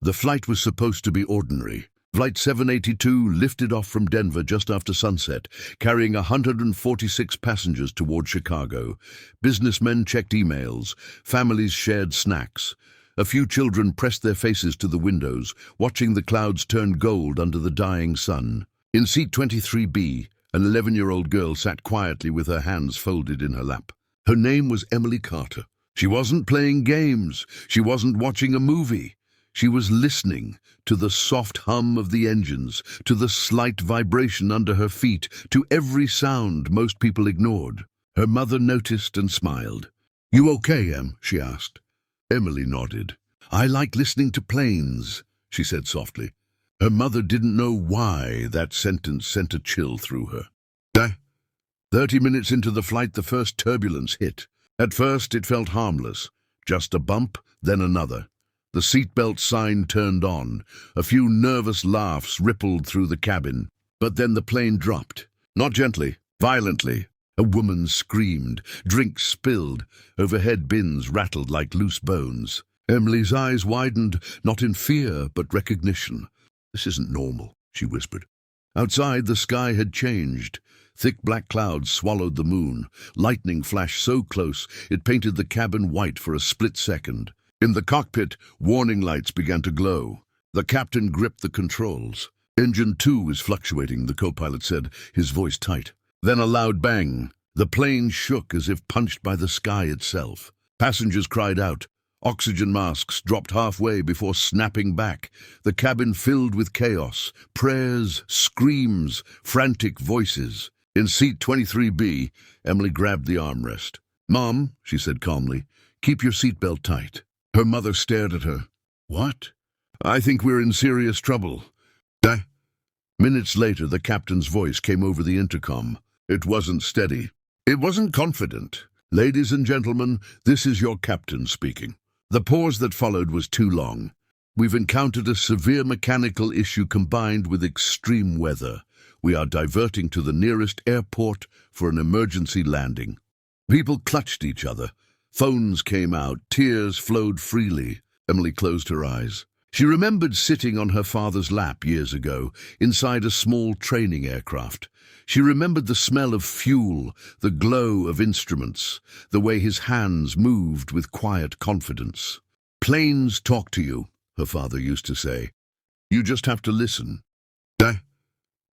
The flight was supposed to be ordinary. Flight 782 lifted off from Denver just after sunset, carrying 146 passengers toward Chicago. Businessmen checked emails, families shared snacks. A few children pressed their faces to the windows, watching the clouds turn gold under the dying sun. In seat 23B, an 11-year-old girl sat quietly with her hands folded in her lap. Her name was Emily Carter. She wasn't playing games. She wasn't watching a movie. She was listening to the soft hum of the engines, to the slight vibration under her feet, to every sound most people ignored. Her mother noticed and smiled. "You okay, Em?" she asked. Emily nodded. "I like listening to planes," she said softly. Her mother didn't know why that sentence sent a chill through her. 30 minutes into the flight, the first turbulence hit. At first, it felt harmless. Just a bump, then another. The seatbelt sign turned on. A few nervous laughs rippled through the cabin. But then the plane dropped. Not gently, violently. A woman screamed. Drinks spilled. Overhead bins rattled like loose bones. Emily's eyes widened, not in fear, but recognition. "This isn't normal," she whispered. Outside, the sky had changed. Thick black clouds swallowed the moon. Lightning flashed so close, it painted the cabin white for a split second. In the cockpit, warning lights began to glow. The captain gripped the controls. "Engine 2 is fluctuating," the co-pilot said, his voice tight. Then a loud bang. The plane shook as if punched by the sky itself. Passengers cried out. Oxygen masks dropped halfway before snapping back. The cabin filled with chaos, prayers, screams, frantic voices. In seat 23B, Emily grabbed the armrest. "Mom," she said calmly, "keep your seatbelt tight." Her mother stared at her. "What?" "I think we're in serious trouble." Minutes later, the captain's voice came over the intercom. It wasn't steady. It wasn't confident. "Ladies and gentlemen, this is your captain speaking." The pause that followed was too long. "We've encountered a severe mechanical issue combined with extreme weather. We are diverting to the nearest airport for an emergency landing." People clutched each other. Phones came out. Tears flowed freely. Emily closed her eyes. She remembered sitting on her father's lap years ago, inside a small training aircraft. She remembered the smell of fuel, the glow of instruments, the way his hands moved with quiet confidence. "Planes talk to you," her father used to say. "You just have to listen."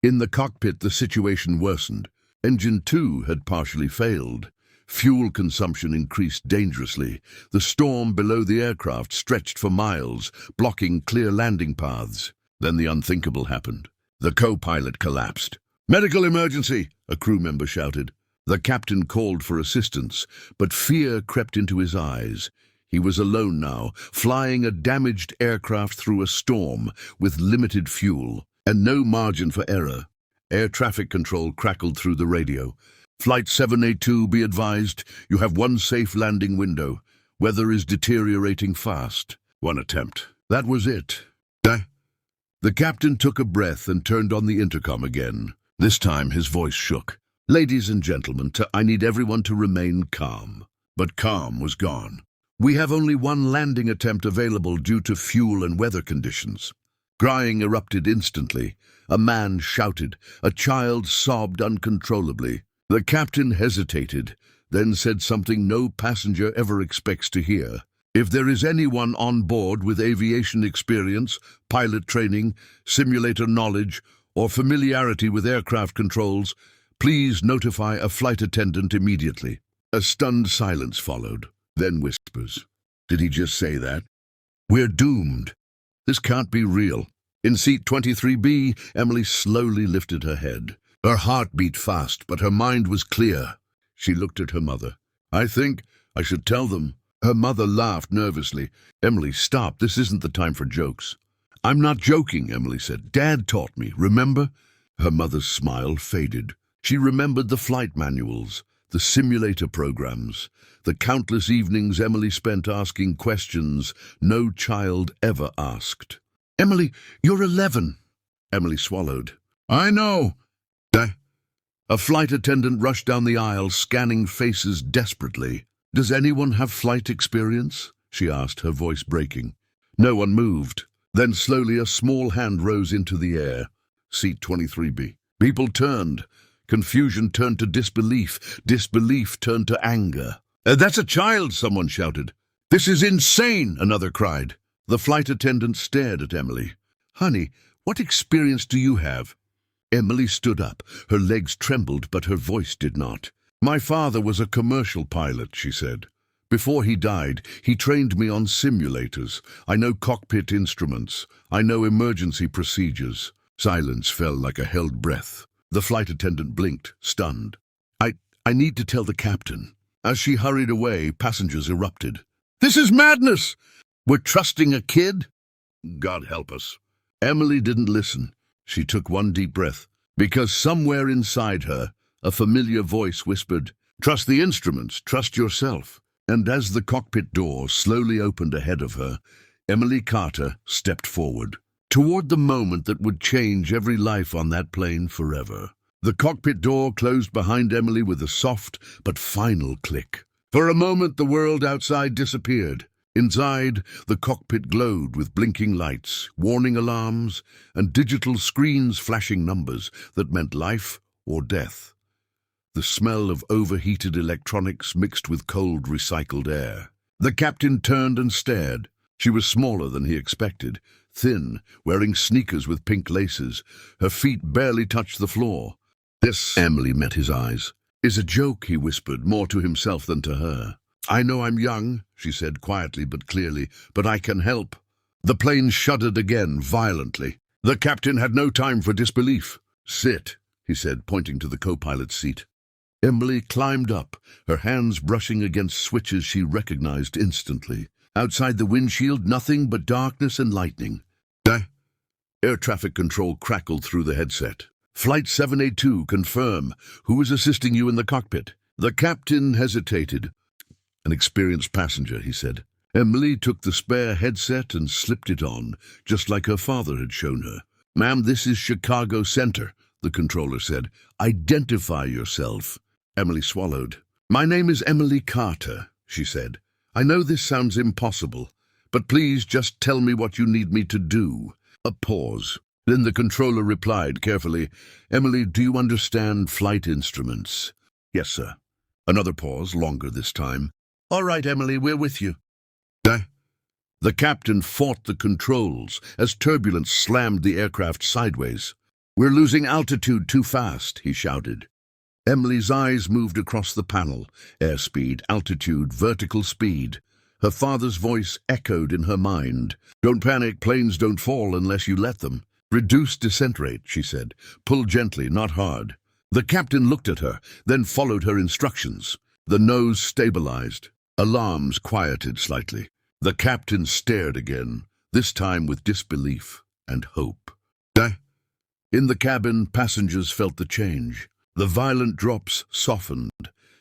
In the cockpit, the situation worsened. Engine 2 had partially failed. Fuel consumption increased dangerously. The storm below the aircraft stretched for miles, blocking clear landing paths. Then the unthinkable happened. The co-pilot collapsed. "Medical emergency!" a crew member shouted. The captain called for assistance, but fear crept into his eyes. He was alone now, flying a damaged aircraft through a storm with limited fuel and no margin for error. Air traffic control crackled through the radio. "Flight 782, be advised, you have one safe landing window. Weather is deteriorating fast." One attempt. That was it. The captain took a breath and turned on the intercom again. This time his voice shook. "Ladies and gentlemen, I need everyone to remain calm." But calm was gone. "We have only one landing attempt available due to fuel and weather conditions." Crying erupted instantly. A man shouted. A child sobbed uncontrollably. The captain hesitated, then said something no passenger ever expects to hear. "If there is anyone on board with aviation experience, pilot training, simulator knowledge, or familiarity with aircraft controls, please notify a flight attendant immediately." A stunned silence followed, then whispers. "Did he just say that? We're doomed. This can't be real." In seat 23B, Emily slowly lifted her head. Her heart beat fast, but her mind was clear. She looked at her mother. "I think I should tell them." Her mother laughed nervously. "Emily, stop. This isn't the time for jokes." "I'm not joking," Emily said. "Dad taught me, remember?" Her mother's smile faded. She remembered the flight manuals, the simulator programs, the countless evenings Emily spent asking questions no child ever asked. "Emily, you're 11. Emily swallowed. "I know." A flight attendant rushed down the aisle, scanning faces desperately. "Does anyone have flight experience?" she asked, her voice breaking. No one moved. Then slowly a small hand rose into the air. Seat 23B. People turned. Confusion turned to disbelief. Disbelief turned to anger. That's a child," someone shouted. "This is insane," another cried. The flight attendant stared at Emily. "Honey, what experience do you have?" Emily stood up. Her legs trembled, but her voice did not. "My father was a commercial pilot," she said. "Before he died, he trained me on simulators. I know cockpit instruments. I know emergency procedures." Silence fell like a held breath. The flight attendant blinked, stunned. I need to tell the captain." As she hurried away, passengers erupted. "This is madness! We're trusting a kid?" "God help us." Emily didn't listen. She took one deep breath, because somewhere inside her, a familiar voice whispered, "Trust the instruments, trust yourself." And as the cockpit door slowly opened ahead of her, Emily Carter stepped forward, toward the moment that would change every life on that plane forever. The cockpit door closed behind Emily with a soft but final click. For a moment, the world outside disappeared. Inside, the cockpit glowed with blinking lights, warning alarms, and digital screens flashing numbers that meant life or death. The smell of overheated electronics mixed with cold, recycled air. The captain turned and stared. She was smaller than he expected, thin, wearing sneakers with pink laces. Her feet barely touched the floor. "This," Emily met his eyes, "is a joke," he whispered, more to himself than to her. "I know I'm young," she said quietly but clearly, "but I can help." The plane shuddered again, violently. The captain had no time for disbelief. "Sit," he said, pointing to the co-pilot's seat. Emily climbed up, her hands brushing against switches she recognized instantly. Outside the windshield, nothing but darkness and lightning. Air traffic control crackled through the headset. "Flight 782, confirm. Who is assisting you in the cockpit?" The captain hesitated. "An experienced passenger," he said. Emily took the spare headset and slipped it on, just like her father had shown her. "Ma'am, this is Chicago Center," the controller said. "Identify yourself." Emily swallowed. "My name is Emily Carter," she said. "I know this sounds impossible, but please just tell me what you need me to do." A pause. Then the controller replied carefully, "Emily, do you understand flight instruments?" "Yes, sir." Another pause, longer this time. "All right, Emily, we're with you." The captain fought the controls as turbulence slammed the aircraft sideways. "We're losing altitude too fast," he shouted. Emily's eyes moved across the panel. Airspeed, altitude, vertical speed. Her father's voice echoed in her mind. "Don't panic, planes don't fall unless you let them." "Reduce descent rate," she said. "Pull gently, not hard." The captain looked at her, then followed her instructions. The nose stabilized. Alarms quieted slightly. The captain stared again, this time with disbelief and hope. In the cabin, passengers felt the change. The violent drops softened.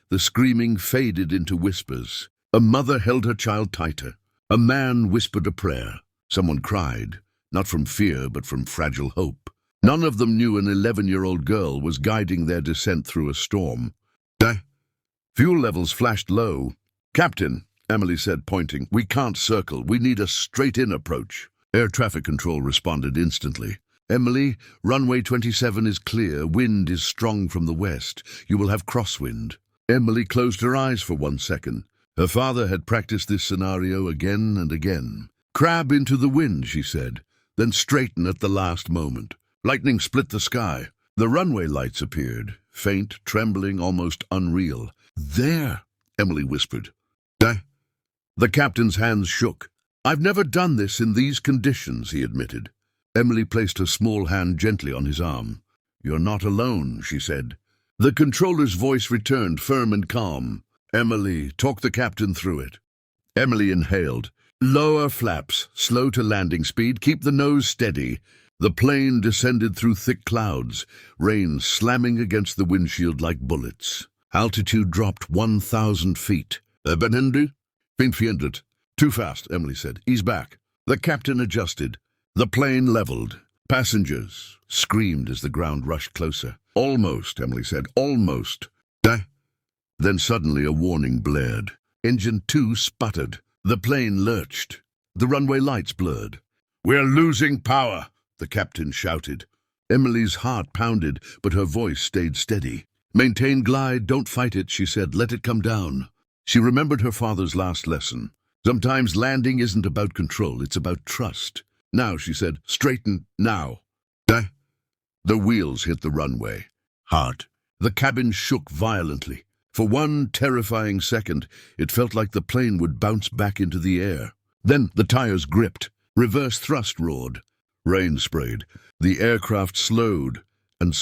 The screaming faded into whispers. A mother held her child tighter. A man whispered a prayer. Someone cried, not from fear but from fragile hope. None of them knew an 11-year-old girl was guiding their descent through a storm. Fuel levels flashed low. "Captain," Emily said, pointing, "we can't circle. We need a straight-in approach." Air traffic control responded instantly. "Emily, runway 27 is clear. Wind is strong from the west. You will have crosswind." Emily closed her eyes for 1 second. Her father had practiced this scenario again and again. "Crab into the wind," she said, "then straighten at the last moment." Lightning split the sky. The runway lights appeared, faint, trembling, almost unreal. "There," Emily whispered. The captain's hands shook. "I've never done this in these conditions," he admitted. Emily placed her small hand gently on his arm. "You're not alone," she said. The controller's voice returned, firm and calm. "Emily, talk the captain through it." Emily inhaled. "Lower flaps, slow to landing speed, keep the nose steady." The plane descended through thick clouds, rain slamming against the windshield like bullets. Altitude dropped 1,000 feet. "Benendu?" "500. Too fast," Emily said. "Ease back." The captain adjusted. The plane leveled. Passengers screamed as the ground rushed closer. "Almost," Emily said. "Almost." Then suddenly a warning blared. Engine 2 sputtered. The plane lurched. The runway lights blurred. "We're losing power," the captain shouted. Emily's heart pounded, but her voice stayed steady. "Maintain glide, don't fight it," she said. "Let it come down." She remembered her father's last lesson. Sometimes landing isn't about control, it's about trust. "Now," she said, "straighten, now." The wheels hit the runway. Hard. The cabin shook violently. For one terrifying second, it felt like the plane would bounce back into the air. Then the tires gripped. Reverse thrust roared. Rain sprayed. The aircraft slowed, and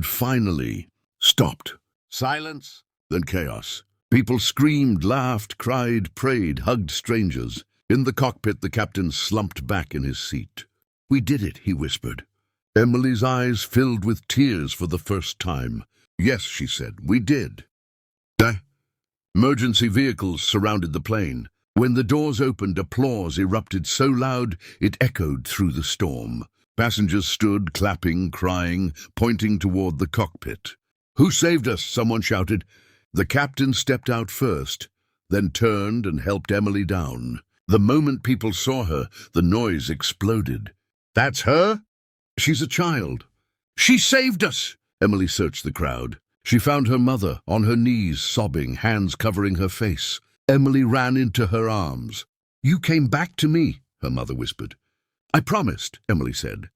finally stopped. Silence, then chaos. People screamed, laughed, cried, prayed, hugged strangers. In the cockpit, the captain slumped back in his seat. "We did it," he whispered. Emily's eyes filled with tears for the first time. "Yes," she said, "we did." Emergency vehicles surrounded the plane. When the doors opened, applause erupted so loud it echoed through the storm. Passengers stood, clapping, crying, pointing toward the cockpit. "Who saved us?" someone shouted. The captain stepped out first, then turned and helped Emily down. The moment people saw her, the noise exploded. "That's her?" "She's a child." "She saved us!" Emily searched the crowd. She found her mother, on her knees, sobbing, hands covering her face. Emily ran into her arms. "You came back to me," her mother whispered. "I promised," Emily said.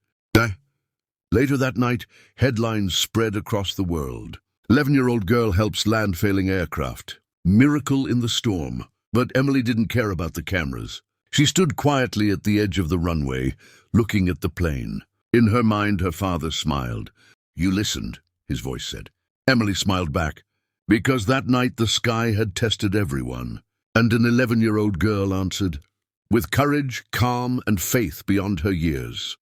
Later that night, headlines spread across the world. 11-year-old girl helps land failing aircraft. Miracle in the storm. But Emily didn't care about the cameras. She stood quietly at the edge of the runway, looking at the plane. In her mind, her father smiled. "You listened," his voice said. Emily smiled back. Because that night the sky had tested everyone. And an 11-year-old girl answered, with courage, calm, and faith beyond her years.